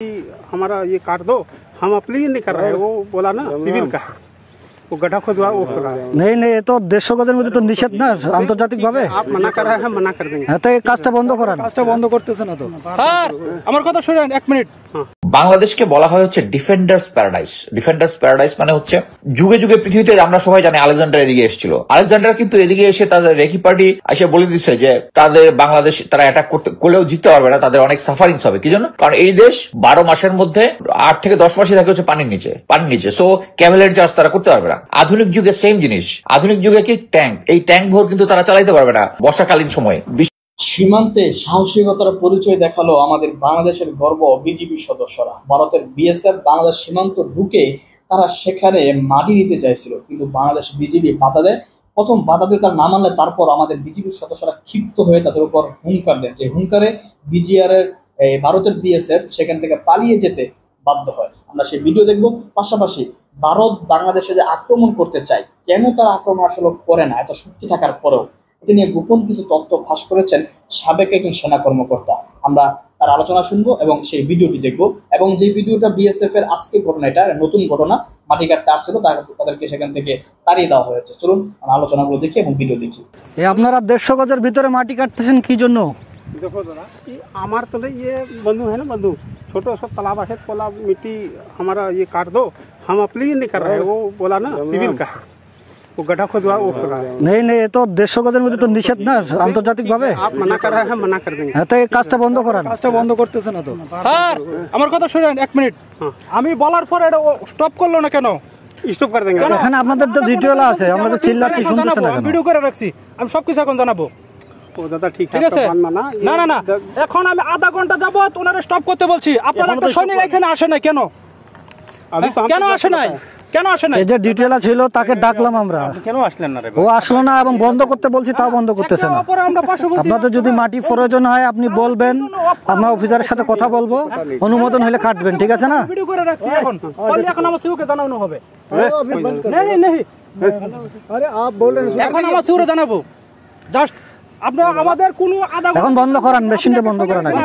हमारा ये काट दो, हम अपील नहीं कर रहे हैं। वो बोला ना सिविल का वो गड्ढा खोदवा वो कर रहा है। नहीं नहीं, ये तो देश गजেर मধ্যে তো নিষেধ না আন্তর্জাতিক ভাবে। आप मना कर रहे हैं, मना कर देंगे। হ্যাঁ, তো এই কাজটা বন্ধ করান। কাজটা বন্ধ করতেছ না তো স্যার, আমার কথা শুনেন 1 মিনিট। বাংলাদেশকে বলা হয় হচ্ছে ডিফেন্ডার্স প্যারাডাইস। ডিফেন্ডার্স প্যারাডাইস মানে হচ্ছে যুগে যুগে পৃথিবীতে আমরা সবাই জানি আলেকজান্ডার এদিকে এসেছিল। আলেকজান্ডার কিন্তু এদিকে এসে তাদের রেকি পার্টি এসে বলে দিচ্ছে যে তাদের বাংলাদেশ তারা অ্যাটাক করলেও জিততে পারবে না, তাদের অনেক সাফারিংস হবে। কি জন্য? কারণ এই দেশ 12 মাসের মধ্যে 8 থেকে 10 মাসই থাকে হচ্ছে পানির নিচে। সো ক্যাভেলারি চার্জ তারা করতে পারবে না। আধুনিক যুগে সেম জিনিস। আধুনিক যুগে কি ট্যাঙ্ক, এই ট্যাঙ্ক ভোর কিন্তু তারা চালাইতে পারবে না বর্ষাকালীন সময়ে। সীমান্তে সাহসিকতার পরিচয় দেখালো আমাদের বাংলাদেশের গর্ব বিজিবি সদস্যরা। ভারতের বিএসএফ বাংলাদেশ সীমান্ত ঢুকে তারা সেখানে মাটি নিতে চাইছিল, কিন্তু বাংলাদেশ বিজিবি বাধা দেয়। প্রথম বাধা দিয়ে তারা না মানলে তারপর আমাদের বিজিবির সদস্যরা ক্ষিপ্ত হয়ে তাদের উপর হুঙ্কার দেন। যে হুঙ্কারে বিজিআরের ভারতের বিএসএফ সেখান থেকে পালিয়ে যেতে বাধ্য হয়। আমরা সেই ভিডিও দেখব। পাশাপাশি ভারত বাংলাদেশে যে আক্রমণ করতে চায়, কেন তারা আক্রমণ আসলে করে না এত শক্তি থাকার পরেও, এটা নিয়ে গোপন কিছু তথ্য ফাঁস করেছেন সাবেক একজন সেনা কর্মকর্তা। আমরা তার আলোচনা শুনবো এবং সেই ভিডিওটি দেখবো। এবং যে ভিডিওটা বিএসএফ এর আজকের ঘটনা, এটা নতুন ঘটনা, মাটি কাটতে আসছিল, তাদেরকে সেখান থেকে তাড়িয়ে দেওয়া হয়েছে। চলুন আমরা আলোচনাগুলো দেখি এবং ভিডিও দেখি। আপনারা 150 গজের ভিতরে মাটি কাটতেছেন কি জন্য? देखो दादा, हमारे तो ये बंधु है ना, बंधु छोटे सब तालाब है, तालाब मिट्टी हमारा ये काट दो, हम अपील नहीं कर रहे हैं। वो बोला ना सिविल का वो गड्ढा खोदवा वो कर रहा है। नहीं नहीं, ये तो देश গজের মধ্যে তো নিষেধ না আন্তর্জাতিক ভাবে। आप मना कर रहे हैं, मना कर देंगे। হ্যাঁ, তো এই কাজটা বন্ধ করান। কাজটা বন্ধ করতেছ না তো স্যার, আমার কথা শুনেন 1 মিনিট। আমি বলার পর এটা স্টপ করলো না কেন? स्टॉप कर देंगे। এখানে আপনাদের তো ডিটেইল আছে, আমরা তো চিল্লাচ্ছি শুনতেছেন না কেন? ভিডিও করে রাখছি, আমি সবকিছু এখন জানাবো। ও দাদা ঠিক আছে না না না, এখন আমি আধা ঘন্টা যাবত ওনারে স্টপ করতে বলছি। আপনারা একটা সৈনিক এখানে আসে না কেন? কেন আসে নাই? কেন আসে নাই? এই যে ডিটেইল ছিল তাকে ডাকলাম আমরা, কেন আসলেন না রে? ও আসলো না এবং বন্ধ করতে বলছি তাও বন্ধ করতেছে না। আপনাদের যদি মাটি প্রয়োজন হয় আপনি বলবেন, আমরা অফিসারের সাথে কথা বলবো, অনুমোদন হলে কাটবেন, ঠিক আছে না? ভিডিও করে রাখছি এখন, এখন আমার সিউকে জানানো হবে। नहीं नहीं, আরে आप बोल रहे हैं এখন আমার সিউরে জানাবো। জাস্ট আপনারা আমাদের কোনো আধা এখন বন্ধ করান, মেশিনটা বন্ধ করান আগে।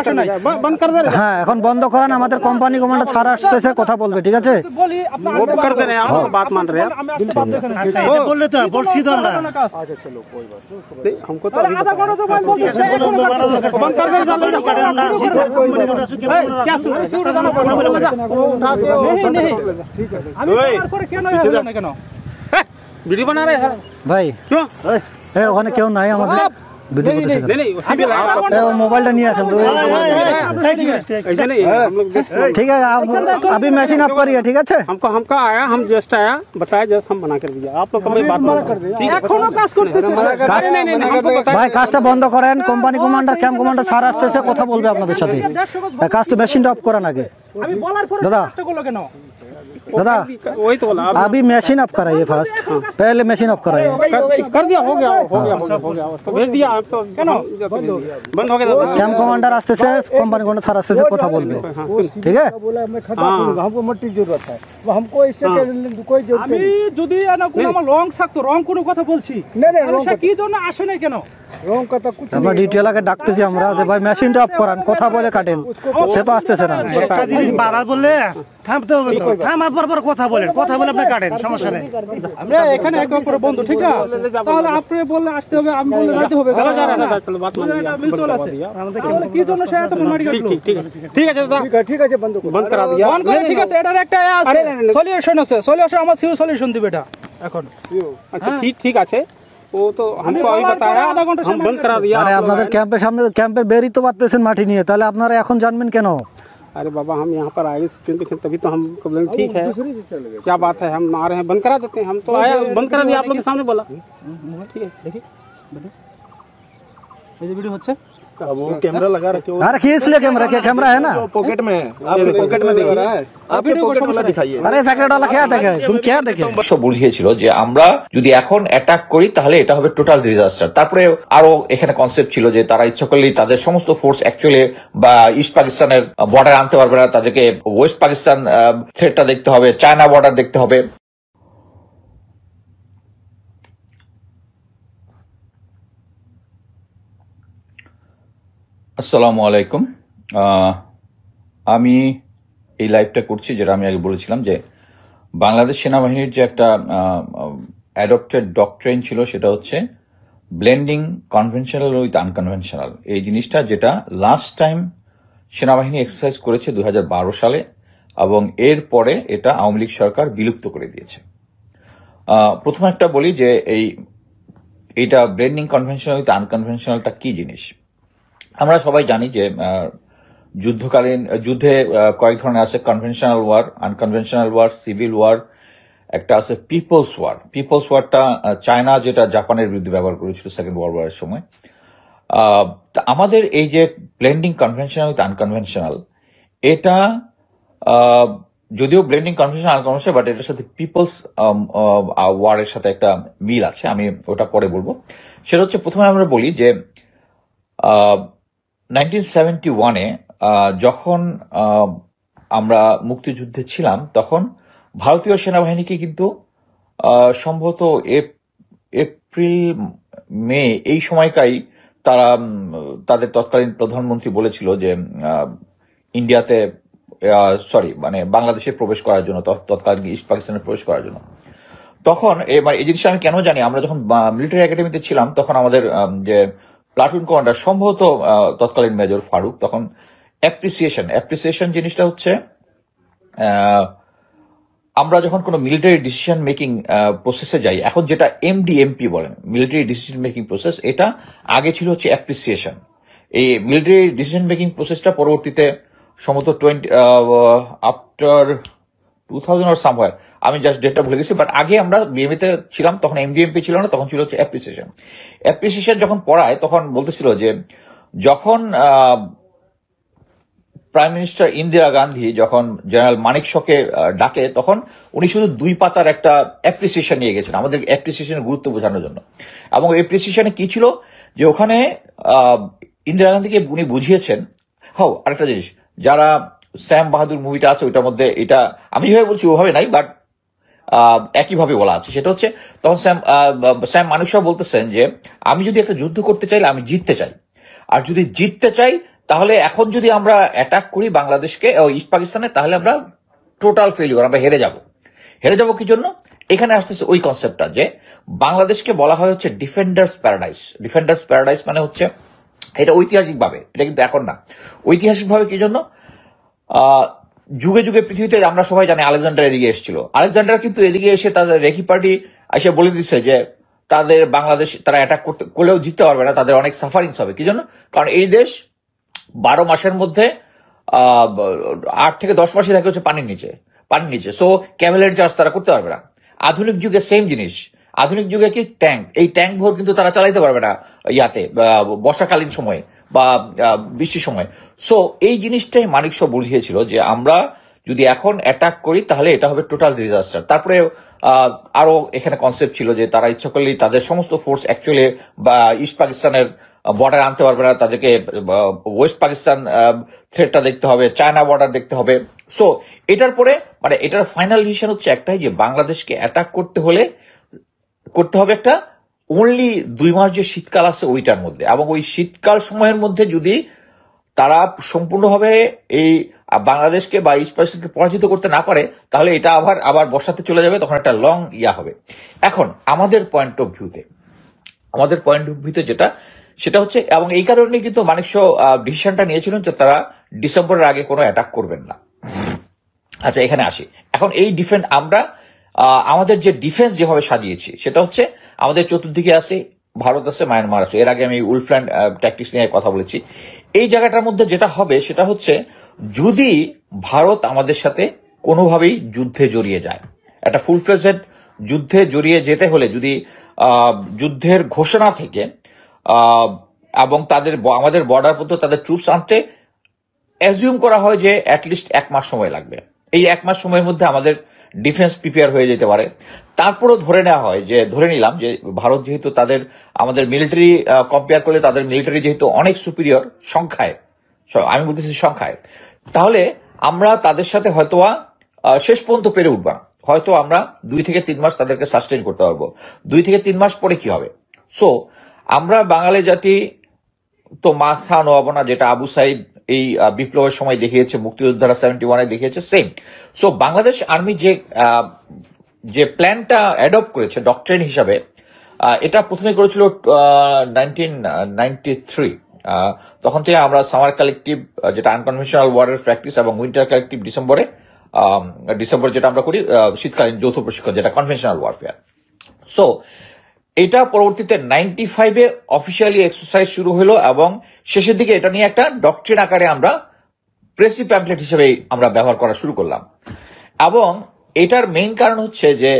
बंद कर दे रहे হ্যাঁ, এখন বন্ধ করান, আমাদের কোম্পানি কমান্ডার ছাড়া আসতেছে, কথা বলবে, ঠিক আছে? বলি আপনারা वो कर दे रहे हैं, हम बात मान रहे हैं। আমি আসতে বাধ্য এখানে। বললে তো বলছি তো আমরা। अच्छा चलो कोई बात नहीं, हमको तो আধা ঘন্টা তো বন্ধ করতে বন্ধ कर दे। क्या সিউরে জানাবো? नहीं नहीं, আমি বলার পরে কেন হলো না কেন? वीडियो बना रहे हैं ভাই, क्यों? এই ওখানে কেউ নাই আমাদের ভিডিও করতেছে। नहीं नहीं, सिविल এই মোবাইলটা নিয়ে আসেন তো। ऐसे नहीं, हम लोग ঠিক আছে, अभी मशीन ऑफ करिए, ठीक है? हमको आया, हम जस्ट आया, बताया जस्ट हम बना कर दिया। आप लोग कभी बात मना कर दिया। এখনো কাজ করতেছে। ভাই কাজটা বন্ধ করেন, company commander camp commander sir আসতেছে, কথা বলবে আপনাদের সাথে। কাজটা মেশিনটা অফ করান আগে। আমি বলার পরে দাদা কাজটা করলো কেন? दादा वही तो बोला, अभी मशीन ऑफ कराइए फर्स्ट, पहले मशीन ऑफ कराइए। कर दिया, हो गया तो भेज दिया। आप तो কেন बंद हो गया दादा। कैंप कमांडर আসতেছে, কোম্পানি কমান্ডার স্যার আসতেছে, কথা বলবে, ঠিক আছে? हमको मट्टी की जरूरत है, हमको इससे कोई जरूरत আমি যদি না কোনো আমার রং থাকতো, রং কোনো কথা বলছি সে কি জন্য আসে না কেন? रॉन्ग का तो कुछ আমরা ডিটেইল আগে ডাকতেছি আমরা যে ভাই মেশিনটা অফ করান, কথা বলে কাটেন, সে তো আসতেছে না। একটা জিনিস বারবার বললে থামতে হবে তো, থামার পর কথা বলেন, কথা বলে আপনি কাটেন, সমস্যা নেই। আমরা এখানে এক করে বন্ধু, ঠিক না? তাহলে আপনি বললে আসতে হবে, আমি বললে যেতে হবে। चलो जा रहा है, चलो बात मान लिया, মিল চলে আসে। তাহলে কি জন্য সে এত মারি কাটলো? ठीक है दादा, ठीक है बंद करा दिया। অন করে, ঠিক আছে? এটার একটা আছে সলিউশন আছে, সলিউশন আমার সিউ সলিউশন দিবে এটা এখন। अच्छा ठीक আছে, वो तो हमको अभी बताया, आधा घंटा हम बंद करा दिया। আরে আপনাদের ক্যাম্পের সামনে, ক্যাম্পের বেরই তো পাচ্ছেন মাটি নিয়ে, তাহলে আপনারা এখন জানবেন কেন? अरे बाबा, हम यहाँ पर आए तभी तो हम बोले ठीक है, क्या बात है, हम आ रहे हैं, बंद करा देते हैं। हम तो आया, बंद करा दिया, आप लोग के सामने बोला। ঠিক আছে, দেখি এই যে ভিডিও হচ্ছে। अब वो कैमरा लगा रखे हो, अरे खींच ले कैमरा, क्या कैमरा है ना पॉकेट में है, आपके पॉकेट में दिख रहा है, आपके पॉकेट वाला दिखाइए। अरे पैकेट वाला क्या देखे, तुम क्या देखे? সব বুঝিয়েছিল যে আমরা যদি এখন অ্যাটাক করি তাহলে এটা হবে টোটাল ডিজাস্টার। তারপরে আরো এখানে কনসেপ্ট ছিল যে তারা ইচ্ছা করলেই তাদের সমস্ত ফোর্স অ্যাকচুয়ালি বা ইস্ট পাকিস্তানের বর্ডার আনতে পারবে না, তাদেরকে ওয়েস্ট পাকিস্তান থ্রেটটা দেখতে হবে, চায়না বর্ডার দেখতে হবে। আসসালামু আলাইকুম। আমি এই লাইভটা করছি, যেটা আমি আগে বলেছিলাম যে বাংলাদেশ সেনাবাহিনীর যে একটা অ্যাডপ্টেড ডক্ট্রিন ছিল, সেটা হচ্ছে ব্লেন্ডিং কনভেনশনাল উইথ আনকনভেনশনাল। এই জিনিসটা যেটা লাস্ট টাইম সেনাবাহিনী এক্সারসাইজ করেছে 2012 সালে, এবং এরপরে এটা আওয়ামী লীগ সরকার বিলুপ্ত করে দিয়েছে। প্রথমে একটা বলি যে এইটা ব্লেন্ডিং কনভেনশনাল উইথ আনকনভেনশনালটা কি জিনিস। আমরা সবাই জানি যে যুদ্ধে কয়েক ধরনের আছে, conventional war, unconventional war, civil war, একটা আছে পিপলস ওয়ার। পিপলস ওয়ারটা চায়না যেটা জাপানের বিরুদ্ধে ব্যবহার করেছিল সেকেন্ড ওয়ার্ল্ড ওয়ারের সময়। আমাদের এই যে ব্লেন্ডিং কনভেনশনাল উইথ আনকনভেনশনাল, এটা যদিও ব্লেন্ডিং কনভেনশনাল আনকনভেনশনাল, বাট এটার সাথে পিপলস ওয়ারের সাথে একটা মিল আছে, আমি ওটা পরে বলবো। সেটা হচ্ছে, প্রথমে আমরা বলি যে 1971-এ যখন আমরা মুক্তিযুদ্ধে ছিলাম, তখন ভারতীয় সেনাবাহিনীকে কিন্তু সম্ভবত এপ্রিল মে এই সময়কাই তারা তাদের তৎকালীন প্রধানমন্ত্রী বলেছিল যে ইন্ডিয়াতে মানে বাংলাদেশে প্রবেশ করার জন্য, তৎকালীন ইস্ট পাকিস্তানে প্রবেশ করার জন্য। তখন এই জিনিসটা আমি কেন জানি, আমরা যখন মিলিটারি একাডেমিতে ছিলাম তখন আমাদের যে প্লাটুন কমান্ডার, সম্ভবত তৎকালীন মেজর ফারুক, তখন অ্যাপ্রিসিয়েশন জিনিসটা হচ্ছে, আমরা যখন কোনো মিলিটারি ডিসিশন মেকিং প্রসেসে যাই, এখন যেটা এমডিএমপি বলেন, মিলিটারি ডিসিশন মেকিং প্রসেস, এটা আগে ছিল হচ্ছে অ্যাপ্রিসিয়েশন। এই মিলিটারি ডিসিশন মেকিং প্রসেসটা পরবর্তীতে সম্ভবত আফটার 2000 অর সামহার, আমি জাস্ট ডেটটা ভুলে গেছি, বাট আগে আমরা বিএমইতে ছিলাম তখন এমডিএমপি ছিল না, তখন ছিল হচ্ছে অ্যাপ্রিসিয়েশন যখন পড়ায় তখন বলতেছিল যে যখন প্রাইম মিনিস্টার ইন্দিরা গান্ধী যখন জেনারেল মানেকশকে ডাকে, তখন উনি শুধু 2 পাতার একটা অ্যাপ্রিসিয়েশন নিয়ে গেছেন আমাদের অ্যাপ্রিসিয়েশনের গুরুত্ব বোঝানোর জন্য। এবং অ্যাপ্রিসিয়েশনে কি ছিল যে ওখানে ইন্দিরা গান্ধীকে উনি বুঝিয়েছেন। আরেকটা জিনিস, যারা স্যাম বাহাদুর মুভিটা আছে ওইটার মধ্যে, এটা আমি যেভাবে বলছি ওভাবে নাই, বাট একইভাবে বলা আছে। সেটা হচ্ছে, তখন স্যাম মানেকশ বলতেছেন যে আমি যদি একটা যুদ্ধ করতে চাইলে আমি জিততে চাই, আর যদি জিততে চাই তাহলে এখন যদি আমরা অ্যাটাক করি বাংলাদেশকে, ইস্ট পাকিস্তানে, তাহলে আমরা টোটাল ফেলিওর, আমরা হেরে যাব। কি জন্য? এখানে আসতেছে ওই কনসেপ্টটা যে বাংলাদেশকে বলা হয় হচ্ছে ডিফেন্ডার্স প্যারাডাইস মানে হচ্ছে, এটা ঐতিহাসিকভাবে, এটা কিন্তু এখন না, ঐতিহাসিকভাবে কি জন্য, যুগে যুগে পৃথিবীতে আমরা সবাই জানি আলেকজান্ডার এদিকে এসেছিল। আলেকজান্ডার কিন্তু এদিকে এসে তাদের রেকি পার্টি এসে বলে দিচ্ছে যে তাদের বাংলাদেশ তারা অ্যাটাক করলেও জিততে পারবে না, তাদের অনেক সাফারিংস হবে। কি জন্য? কারণ এই দেশ 12 মাসের মধ্যে 8 থেকে 10 মাসই থাকে হচ্ছে পানির নিচে। সো ক্যাভেলারি চার্জ তারা করতে পারবে না। আধুনিক যুগে সেম জিনিস, আধুনিক যুগে কি ট্যাঙ্ক, এই ট্যাঙ্ক ভোর কিন্তু তারা চালাইতে পারবে না বর্ষাকালীন সময়ে বা বৃষ্টির সময়। সো এই জিনিসটাই মানেকশ বুঝিয়েছিল যে আমরা যদি এখন অ্যাটাক করি তাহলে এটা হবে টোটাল ডিজাস্টার। তারপরে আরো এখানে কনসেপ্ট ছিল যে তারা ইচ্ছা করলেই তাদের সমস্ত ফোর্স অ্যাকচুয়ালি বা ইস্ট পাকিস্তানের বর্ডার আনতে পারবে না, তাদেরকে ওয়েস্ট পাকিস্তান থ্রেটটা দেখতে হবে, চায়না বর্ডার দেখতে হবে। সো এটার পরে মানে এটার ফাইনাল ডিসিশন হচ্ছে একটাই, যে বাংলাদেশকে অ্যাটাক করতে হবে একটা অনলি 2 মাস যে শীতকাল আছে ওইটার মধ্যে, এবং ওই শীতকাল সময়ের মধ্যে যদি তারা সম্পূর্ণভাবে এই বাংলাদেশকে বা ইস্ট পাকিস্তানকে পরাজিত করতে না পারে, তাহলে এটা আবার বর্ষাতে চলে যাবে, তখন একটা লং হবে। এখন আমাদের পয়েন্ট অফ ভিউতে যেটা, সেটা হচ্ছে, এবং এই কারণে কিন্তু মানেকশ ডিসিশনটা নিয়েছিলেন যে তারা ডিসেম্বরের আগে কোনো অ্যাটাক করবেন না। আচ্ছা, এখানে আসি। এখন এই আমরা আমাদের যে ডিফেন্স যেভাবে সাজিয়েছি, সেটা হচ্ছে আমাদের চতুর্দিকে আছে ভারত আছে, মায়ানমার আছে। এর আগে আমি উলফ্ল্যান্ড ট্যাকটিক্স নিয়ে কথা বলেছি। এই জায়গাটার মধ্যে যেটা হবে সেটা হচ্ছে, যদি ভারত আমাদের সাথে কোনোভাবেই যুদ্ধে জড়িয়ে যায়, একটা ফুল ফ্লেজড যুদ্ধে জড়িয়ে যেতে হলে, যদি যুদ্ধের ঘোষণা থেকে এবং আমাদের বর্ডার পর্যন্ত তাদের ট্রুপস আনতে অ্যাজিউম করা হয় যে অ্যাটলিস্ট 1 মাস সময় লাগবে। এই 1 মাস সময়ের মধ্যে আমাদের ডিফেন্স প্রিপেয়ার হয়ে যেতে পারে। তারপরও ধরে নিলাম যে ভারত যেহেতু আমাদের মিলিটারি কম্পেয়ার করলে তাদের মিলিটারি যেহেতু অনেক সুপিরিয়র সংখ্যায়, আমি বলতেছি সংখ্যায়, তাহলে আমরা তাদের সাথে হয়তোবা শেষ পর্যন্ত পেরে উঠব না। হয়তো আমরা 2 থেকে 3 মাস তাদেরকে সাস্টেইন করতে পারবো। 2 থেকে 3 মাস পরে কি হবে? সো আমরা বাঙালি জাতি তো মাথা নোয়াবো না, যেটা আবু সাইদ এই বিপ্লবের সময় দেখিয়েছে, মুক্তিযোদ্ধারা 71-এ দেখিয়েছে, সেম। সো বাংলাদেশ আর্মি যে প্ল্যানটা অ্যাডপ্ট করেছে ডক্ট্রিন হিসাবে, এটা প্রথমে করেছিল 1993। তখন থেকে আমরা সামার কালেকটিভ, যেটা আনকনভেনশনাল ওয়ারের প্র্যাকটিস, এবং উইন্টার কালেকটিভ ডিসেম্বর যেটা আমরা করি শীতকালীন যৌথ প্রশিক্ষণ, যেটা কনভেনশনাল ওয়ারফেয়ার। সো এটা পরবর্তীতে 95-এ অফিসিয়ালি এক্সারসাইজ শুরু হলো, এবং শেষের দিকে এটা নিয়ে একটা ডক্ট্রিন আকারে আমরা প্রেসি প্যাম্পলেট হিসেবে আমরা ব্যবহার করা শুরু করলাম। এবং এটার মেইন কারণ হচ্ছে যে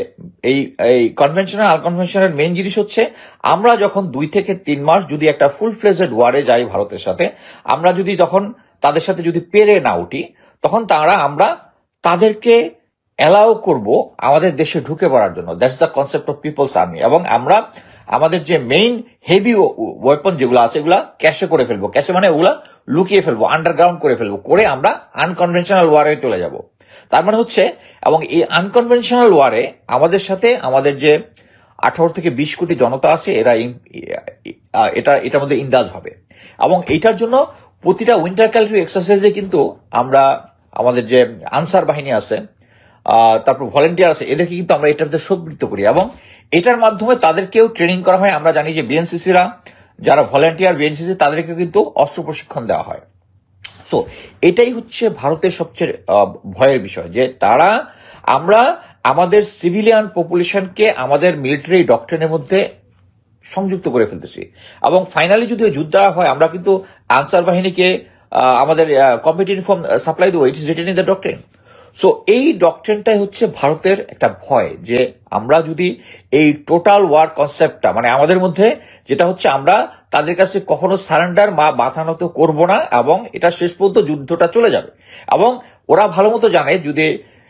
এই কনভেনশনাল আনকনভেনশনাল মেইন জিনিস হচ্ছে, আমরা যখন 2 থেকে 3 মাস যদি একটা ফুল ফ্লেজেড ওয়ারে যাই ভারতের সাথে, আমরা যদি তখন তাদের সাথে যদি পেরে না উঠি, তখন আমরা তাদেরকে অ্যালাউ করব আমাদের দেশে ঢুকে পড়ার জন্য। That's the concept of people's army. এবং আমরা আমাদের যে মেইন হেভি ওয়েপন যেগুলো আছে, এগুলা ক্যাশে করে ফেলবো। ক্যাশে মানে ওগুলা লুকিয়ে ফেলবো, আন্ডারগ্রাউন্ড করে ফেলবো, করে আমরা আনকনভেনশনাল ওয়ারে চলে যাব। তার মানে হচ্ছে, এবং এই আনকনভেনশনাল ওয়ারে আমাদের সাথে আমাদের যে 18 থেকে 20 কোটি জনতা আছে, এটার মধ্যে ইন্দাজ হবে। এবং এটার জন্য প্রতিটা উইন্টার কালেকটিভ এক্সারসাইজে কিন্তু আমরা আমাদের যে আনসার বাহিনী আছে, তারপর ভলেন্টিয়ার আছে, এদেরকে কিন্তু আমরা এটার মধ্যে সম্পৃক্ত করি, এবং এটার মাধ্যমে তাদেরকেও ট্রেনিং করা হয়। আমরা জানি যে বিএনসিসিরা যারা ভলেন্টিয়ার, বিএনসিসি তাদেরকে কিন্তু অস্ত্র প্রশিক্ষণ দেওয়া হয়। সো এটাই হচ্ছে ভারতের সবচেয়ে ভয়ের বিষয়, যে আমরা আমাদের সিভিলিয়ান পপুলেশনকে আমাদের মিলিটারি ডক্ট্রিনের মধ্যে সংযুক্ত করে ফেলতেছি। এবং ফাইনালি যদি যুদ্ধ হয়, আমরা কিন্তু আনসার বাহিনীকে আমাদের কম্পিটিভ ইউনিফর্ম সাপ্লাই দেবো। It is written in the doctrine. So এই ডক্ট্রিনটাই হচ্ছে ভারতের একটা ভয়, যে আমরা যদি এই টোটাল ওয়ার কনসেপ্টটা, মানে আমাদের মধ্যে যেটা হচ্ছে, আমরা তাদের কাছে কখনো সারেন্ডার মাথা নত করবো না, এবং এটা শেষ পর্যন্ত যুদ্ধটা চলে যাবে। এবং ওরা ভালো মতো জানে, যদি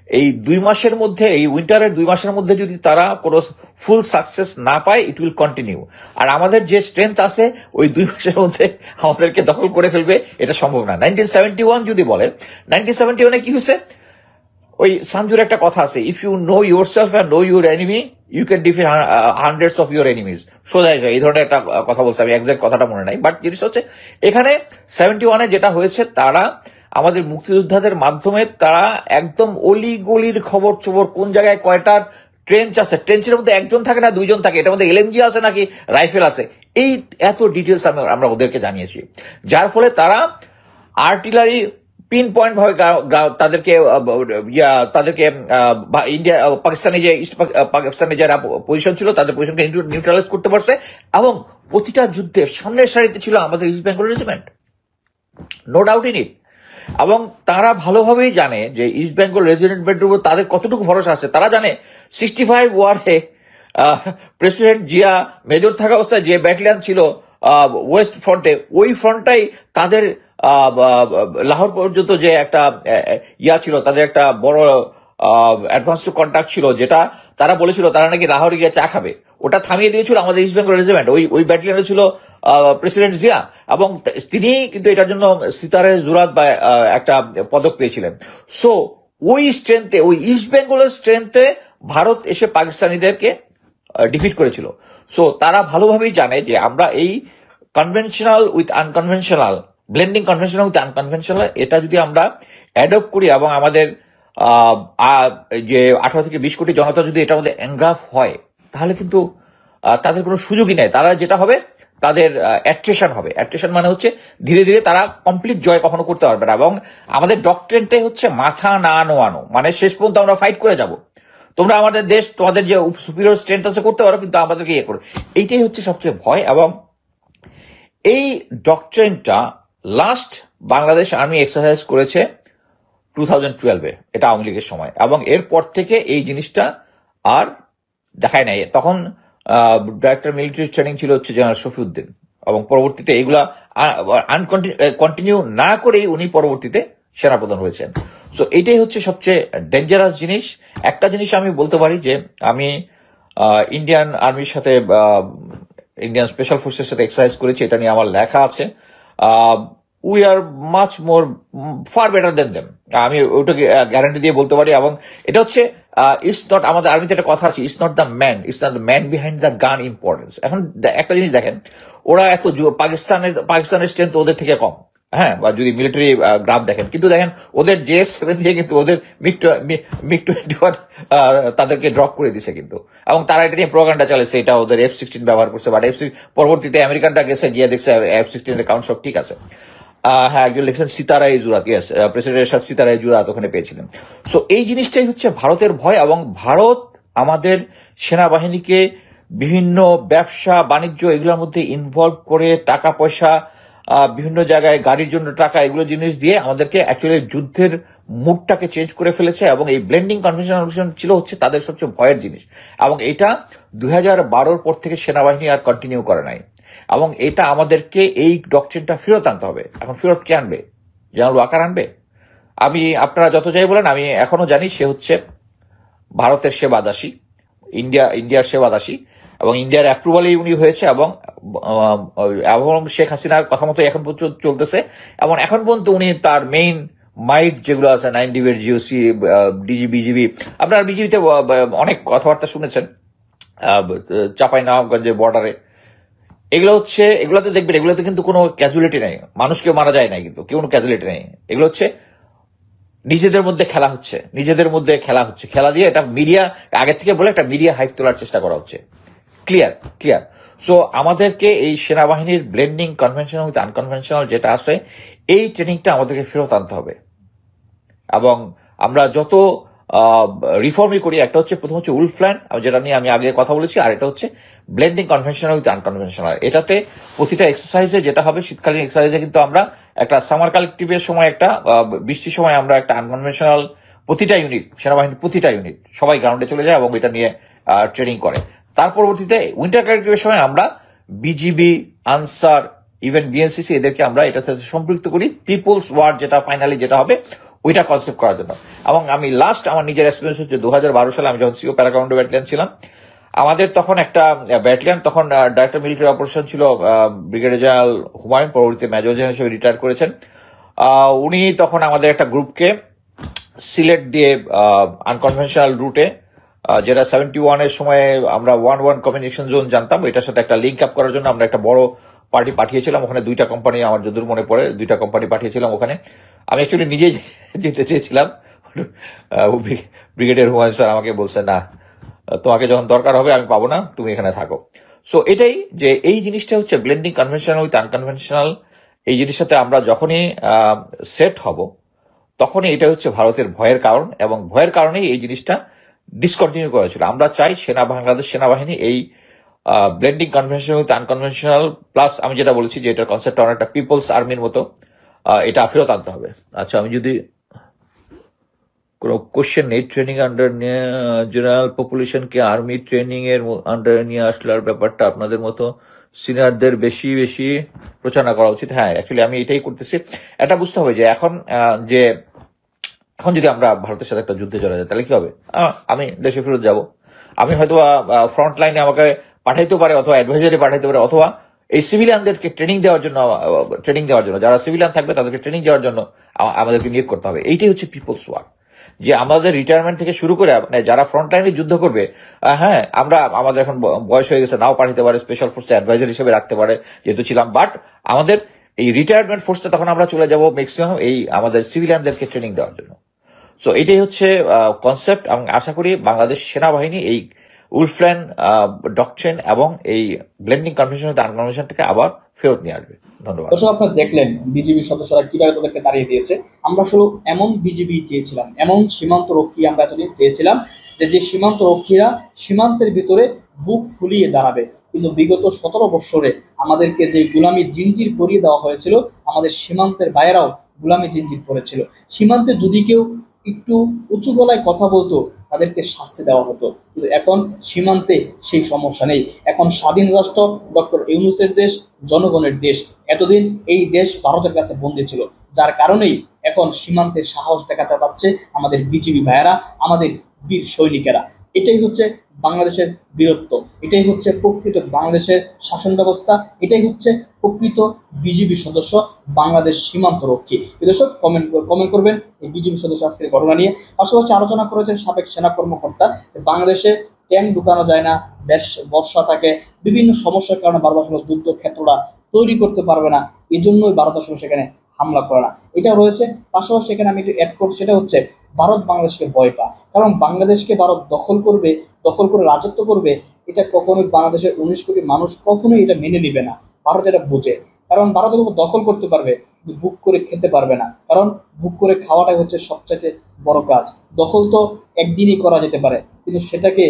এই 2 মাসের মধ্যে, এই উইন্টারের 2 মাসের মধ্যে যদি তারা কোনো ফুল সাকসেস না পায়, ইট উইল কন্টিনিউ। আর আমাদের যে স্ট্রেংথ আছে, ওই 2 মাসের মধ্যে আমাদেরকে দখল করে ফেলবে, এটা সম্ভব না। 1971 যদি বলেন, 1971-এ কি হয়েছে, ওই সানজুর একটা কথা আছে, if you know your self and know your enemy, you can defeat hundreds of your enemies. সোজা এই ধরনের একটা কথা বলছে, আমি এক্সাক্ট কথাটা মনে নাই, বাট জিনিস হচ্ছে, এখানে 71-এ যেটা হয়েছে, তারা আমাদের মুক্তিযোদ্ধাদের মাধ্যমে তারা একদম অলি গলির খবর চবর, কোন জায়গায় কয়টা ট্রেঞ্চ আছে, ট্রেঞ্চের মধ্যে 1 জন থাকে না 2 জন থাকে, এটার মধ্যে এলএমজি আছে নাকি রাইফেল আছে, এই এত ডিটেলস আমরা ওদেরকে জানিয়েছি। যার ফলে তারা আর্টিলারি পিন পয়েন্ট ভাবে তাদেরকে ইন্ডিয়া ইস্ট পাকিস্তানে যারা পজিশন ছিল, তাদের পজিশনকে নিউট্রালাইজ করতে পারছে। এবং প্রতিটা যুদ্ধের সামনের সারিতে ছিল আমাদের East Bengal Regiment, no doubt in it. এবং তারা ভালোভাবেই জানে যে ইস্ট বেঙ্গল রেজিমেন্টের উপর তাদের কতটুকু ভরসা আছে। তারা জানে 65 ওয়ারে প্রেসিডেন্ট জিয়া মেজর থাকা অবস্থায় যে ব্যাটালিয়ন ছিল ওয়েস্ট ফ্রন্টে, ওই ফ্রন্টটাই তাদের লাহোর পর্যন্ত যে একটা ছিল, তাদের একটা বড় অ্যাডভান্স টু কন্ট্যাক্ট ছিল, যেটা তারা বলেছিল তারা নাকি লাহোরে গিয়ে চা খাবে, ওটা থামিয়ে দিয়েছিল আমাদের ইস্ট বেঙ্গল রেজিমেন্ট। ওই ব্যাটালিয়নে ছিল প্রেসিডেন্ট জিয়া, এবং তিনি কিন্তু এটার জন্য সিতারে জুরাত বা একটা পদক পেয়েছিলেন। সো ওই স্ট্রেংথে, ওই ইস্ট বেঙ্গলের স্ট্রেংথে ভারত এসে পাকিস্তানিদেরকে ডিফিট করেছিল। সো তারা ভালোভাবেই জানে যে আমরা এই conventional with unconventional, blending conventional with unconventional, এটা যদি আমরা অ্যাডপ্ট করি, এবং আমাদের যে 18 থেকে 20 কোটি জনতা যদি এটার মধ্যে এনগ্রাফ হয়, তাহলে কিন্তু তাদের কোনো সুযোগই নেই। তারা যেটা হবে, তাদের অ্যাট্রেশন হবে। অ্যাট্রেশন মানে হচ্ছে ধীরে ধীরে তারা কমপ্লিট জয় কখনো করতে পারবে না। এবং আমাদের ডক্ট্রিনটাই হচ্ছে মাথা না নোয়ানো, মানে শেষ পর্যন্ত আমরা ফাইট করে যাব। তোমরা আমাদের দেশ, তোমাদের যে সুপিরিয়র স্ট্রেংথ আছে করতে পারো, কিন্তু আমাদেরকে ইয়ে করো। এইটাই হচ্ছে সবচেয়ে ভয়। এবং এই ডক্ট্রিনটা লাস্ট বাংলাদেশ আর্মি এক্সারসাইজ করেছে 2012-এ, এটা আওয়ামী লীগের সময়। এবং এরপর থেকে এই জিনিসটা আর দেখায় নাই। তখন ডাইরেক্টর মিলিটারি ট্রেনিং ছিল হচ্ছে জেনারেল শফিউদ্দিন, এবং পরবর্তীতে এইগুলা কন্টিনিউ না করেই উনি পরবর্তীতে সেনাপ্রধান হয়েছেন। সো এটাই হচ্ছে সবচেয়ে ডেঞ্জারাস জিনিস। একটা জিনিস আমি বলতে পারি যে আমি ইন্ডিয়ান আর্মির সাথে, ইন্ডিয়ান স্পেশাল ফোর্সের সাথে এক্সারসাইজ করেছি, এটা নিয়ে আমার লেখা আছে। We are much more far better then them, আমি ওটাকে গ্যারান্টি দিয়ে বলতে পারি। এবং এটা হচ্ছে ইটস নট, আমাদের আর্মিতে একটা কথা আছে, it's not the man, it's not the man behind the gun importance. এখন একটা জিনিস দেখেন, ওরা এত পাকিস্তানের স্ট্রেংথ ওদের থেকে কম, হ্যাঁ, বা যদি মিলিটারি গ্রাফ দেখেন, কিন্তু দেখেন ওদের JF-7 দিয়ে কিন্তু ওদের MiG-21 তাদেরকে ড্রপ করে দিছে কিন্তু, এবং তারা এটা নিয়ে প্রোপাগান্ডা চালাইছে, এটা ওদের F-16 ব্যবহার করছে, বাট পরবর্তীতে আমেরিকানরা গেছে গিয়ে দেখছে F-16 এর কাউন্ট সব ঠিক আছে। হ্যাঁ, একজন লিখছেন সিতারাই জুরাত, ইয়েস, প্রেসিডেন্টের সাথে সিতারাই জুরাত ওখানে পেয়েছিলেন। সো এই জিনিসটাই হচ্ছে ভারতের ভয়, এবং ভারত আমাদের সেনাবাহিনীকে বিভিন্ন ব্যবসা বাণিজ্য এগুলোর মধ্যে ইনভলভ করে টাকা পয়সা, বিভিন্ন জায়গায় গাড়ির জন্য টাকা, এগুলো জিনিস দিয়ে আমাদেরকে অ্যাকচুয়ালি যুদ্ধের মুডটাকে চেঞ্জ করে ফেলেছে, এবং এই ব্লেন্ডিং কনভেনশন ছিল হচ্ছে তাদের সবচেয়ে ভয়ের জিনিস, এবং এটা 2012 পর থেকে সেনাবাহিনী আর কন্টিনিউ করে নাই, এবং এটা আমাদেরকে এই ডকট্রিনটা ফেরত আনতে হবে। এখন ফেরত কে আনবে? জেনারেল ওয়াকার আনবে? আপনারা যত যাই বলেন, আমি এখনো জানি সে হচ্ছে ভারতের সেবাদাসী, ইন্ডিয়ার সেবাদাসী, এবং ইন্ডিয়ার অ্যাপ্রুভালেই উনি হয়েছে, এবং শেখ হাসিনার কথা মতো এখন পর্যন্ত চলতেছে, এবং এখন পর্যন্ত উনি তার মেইন মাইট যেগুলো আছে 9 ডিবির GOC, বিজিবি, আপনার বিজিবিতে অনেক কথাবার্তা শুনেছেন, চাঁপাইনবাবগঞ্জের বর্ডারে, এগুলোতে দেখবেন, এগুলোতে কিন্তু কোনো ক্যাজুয়ালিটি নেই, মানুষকে মারা যায় না, কিন্তু কোনো ক্যাজুয়ালিটি নেই। এগুলো হচ্ছে নিজেদের মধ্যে খেলা হচ্ছে, খেলা দিয়ে এটা মিডিয়া আগে থেকে বলে একটা মিডিয়া হাইপ তোলার চেষ্টা করা হচ্ছে। ক্লিয়ার। সো আমাদেরকে এই সেনাবাহিনীর ব্লেন্ডিং কনভেনশনাল উইথ আনকনভেনশনাল যেটা আছে, এই ট্রেনিংটা আমাদেরকে ফেরত আনতে হবে, এবং আমরা যত রিফর্মই করি, একটা হচ্ছে প্রথম হচ্ছে উলফ প্ল্যান, যেটা নিয়ে আমি আগে কথা বলেছি, আর এটা হচ্ছে ব্লেন্ডিং কনভেনশনাল উইথ আনকনভেনশনাল। এটাতে প্রতিটা এক্সারসাইজে যেটা হবে, শীতকালীন এক্সারসাইজে কিন্তু আমরা একটা সামার কালেক্টিভের সময়, একটা বৃষ্টির সময় আমরা একটা আনকনভেনশনাল প্রতিটা ইউনিট, সেনাবাহিনীর প্রতিটা ইউনিট সবাই গ্রাউন্ডে চলে যায় এবং এটা নিয়ে ট্রেনিং করে। তার পরবর্তীতে উইন্টার কালেক্টিভের সময় আমরা বিজিবি, আনসার, ইভেন BNCC এদেরকে আমরা এটাতে সম্পৃক্ত করি, পিপলস ওয়ার যেটা ফাইনালি যেটা হবে ওইটা কনসেপ্ট করার জন্য। এবং আমি লাস্ট আমার নিজের এক্সপিরিয়েন্স হচ্ছে 2012 সালে আমি যখন সিও প্যারাকমান্ডো ব্যাটালিয়ন ছিলাম, আমাদের তখন একটা ব্যাটালিয়ন, তখন ডাইরেক্টর মিলিটারি অপারেশন ছিল ব্রিগেডিয়ার জেনারেল হুমায়ুন, পরবর্তীতে মেজর জেনারেল হিসেবে রিটায়ার করেছেন। উনি তখন আমাদের একটা গ্রুপকে সিলেট দিয়ে আনকনভেনশনাল রুটে, যেটা 71 এর সময় আমরা 1-1 কমিউনিকেশন জোন জানতাম, এটার সাথে একটা লিঙ্ক আপ করার জন্য আমরা একটা বড় পার্টি পাঠিয়েছিলাম ওখানে, 2টা কোম্পানি, আমার যতদূর মনে পড়ে 2টা কোম্পানি পাঠিয়েছিলাম ওখানে। আমি অ্যাকচুয়ালি নিজে যেতে চেয়েছিলাম, ব্রিগেডিয়ার হুমায়ুন স্যার আমাকে বলছে, না, তোমাকে যখন দরকার হবে আমি পাবো না, তুমি এখানে থাকো। সো এটাই যে এই জিনিসটা হচ্ছে ব্লেন্ডিং কনভেনশনাল উইথ আনকনভেনশনাল, এই জিনিসটাতে আমরা যখনই সেট হব তখনই এটা হচ্ছে ভারতের ভয়ের কারণ, এবং ভয়ের কারণেই এই জিনিসটা ডিসকন্টিনিউ করা ছিল। আমরা চাই বাংলাদেশ সেনাবাহিনী এই blending conventional with unconventional plus, আমি যেটা বলেছি যে এটার কনসেপ্ট অনেকটা পিপলস আর্মির মতো, এটা ফেরত আনতে হবে। আচ্ছা, আমি যদি কোনো কোশ্চেন নেই, ট্রেনিং আন্ডার জেনারেল পপুলেশনকে আর্মি ট্রেনিং এর আন্ডারে নিয়ে আসলার ব্যাপারটা আপনাদের মতো সিনিয়রদের বেশি বেশি প্রচারণা করা উচিত। হ্যাঁ, অ্যাকচুয়ালি আমি এটাই করতেছি। এটা বুঝতে হবে যে এখন যদি আমরা ভারতের সাথে একটা যুদ্ধে চলে যাই তাহলে কি হবে? আমি দেশে ফেরত যাব, আমি হয়তো ফ্রন্ট লাইনে আমাকে পাঠাইতে পারে, অথবা অ্যাডভাইজারি পাঠাইতে পারে, অথবা এই সিভিলিয়ানদেরকে ট্রেনিং দেওয়ার জন্য, যারা সিভিলিয়ান থাকবে তাদেরকে ট্রেনিং দেওয়ার জন্য আমাদেরকে নিয়োগ করতে হবে। এইটাই হচ্ছে পিপলস ওয়ার, যে আমাদের রিটায়ারমেন্ট থেকে শুরু করে যারা ফ্রন্ট লাইনে যুদ্ধ করবে, হ্যাঁ, আমাদের এখন বয়স হয়ে গেছে, নাও পাঠাতে পারে, স্পেশাল ফোর্সে অ্যাডভাইজার হিসেবে রাখতে পারে যেহেতু ছিলাম, বাট আমাদের এই রিটায়ারমেন্ট ফোর্সটা তখন আমরা চলে যাব ম্যাক্সিমাম এই আমাদের সিভিলিয়ানদেরকে ট্রেনিং দেওয়ার জন্য। সো এটাই হচ্ছে কনসেপ্ট, এবং আশা করি বাংলাদেশ সেনাবাহিনী এই উলফ প্ল্যান ডকট্রিন এবং এই ব্লেন্ডিং কনভেনশন আনকনভেনশনটাকে আবার ফেরত নিয়ে আসবে। ধন্যবাদ। দর্শক, আপনারা দেখলেন বিজিবি সদস্যরা কিভাবে তাদেরকে দাঁড়িয়ে দিয়েছে। আমরা আসলে এমন বিজিবি চেয়েছিলাম, এমন সীমান্ত রক্ষী আমরা এতদিন চেয়েছিলাম, যে সীমান্ত রক্ষীরা সীমান্তের ভিতরে বুক ফুলিয়ে দাঁড়াবে। কিন্তু বিগত 17 বছরে আমাদেরকে যে গোলামি জিঞ্জির পরিয়ে দেওয়া হয়েছিল, আমাদের সীমান্তের বাইরেও গোলামি জিঞ্জির পড়েছিল। সীমান্তে যদি কেউ একটু উঁচু গলায় কথা বলতো তাদেরকে শাস্তি দেওয়া হতো, কিন্তু এখন সীমান্তে সেই সমস্যা নেই। এখন স্বাধীন রাষ্ট্র, ডক্টর ইউনূসের দেশ, জনগণের দেশ। এতদিন এই দেশ ভারতের কাছে বন্দী ছিল, যার কারণেই এখন সীমান্তে সাহস দেখাতে পারছে আমাদের বিজিবি ভাইয়েরা, আমাদের বীর সৈনিকেরা। এটাই হচ্ছে বাংলাদেশের বীরত্ব, এটাই হচ্ছে প্রকৃত বাংলাদেশের শাসন ব্যবস্থা, এটাই হচ্ছে প্রকৃত বিজিবি সদস্য, বাংলাদেশ সীমান্ত রক্ষী। দর্শক, কমেন্ট করবেন এই বিজিবি সদস্য আজকের ঘটনা নিয়ে। পাশাপাশি আলোচনা করেছেন সাবেক সেনা কর্মকর্তা, বাংলাদেশে ট্যাঙ্ক ঢুকানো যায় না, বর্ষা থাকে, বিভিন্ন সমস্যার কারণে ভারত আসলে যুদ্ধক্ষেত্রটা তৈরি করতে পারবে না, এই জন্যই ভারত আসলে সেখানে হামলা করে না। এটা রয়েছে। পাশাপাশি সেখানে আমি একটু অ্যাড করছি, সেটা হচ্ছে ভারত বাংলাদেশকে ভয় পায়, কারণ বাংলাদেশকে ভারত দখল করে রাজত্ব করবে, এটা কখনোই বাংলাদেশের 19 কোটি মানুষ কখনোই এটা মেনে নিবে না। ভারত এটা বোঝে, কারণ ভারতের উপর দখল করতে পারবে কিন্তু বুক করে খেতে পারবে না, কারণ বুক করে খাওয়াটাই হচ্ছে সবচাইতে বড় কাজ। দখল তো একদিনই করা যেতে পারে, কিন্তু সেটাকে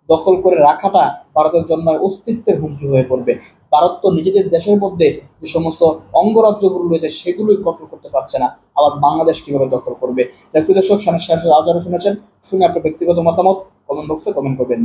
দখল করে রাখাটা ভারতের জন্য অস্তিত্বের হুমকি হয়ে পড়বে। ভারত তো নিজেদের দেশের মধ্যে যে সমস্ত অঙ্গরাজ্যগুলো রয়েছে সেগুলোই কন্ট্রোল করতে পারছে না, আবার বাংলাদেশ কিভাবে দখল করবে। তাই প্রিয় দর্শক, আরো যারা শুনেছেন, শুনে আপনার ব্যক্তিগত মতামত কমেন্ট বক্সে কমেন্ট করবেন।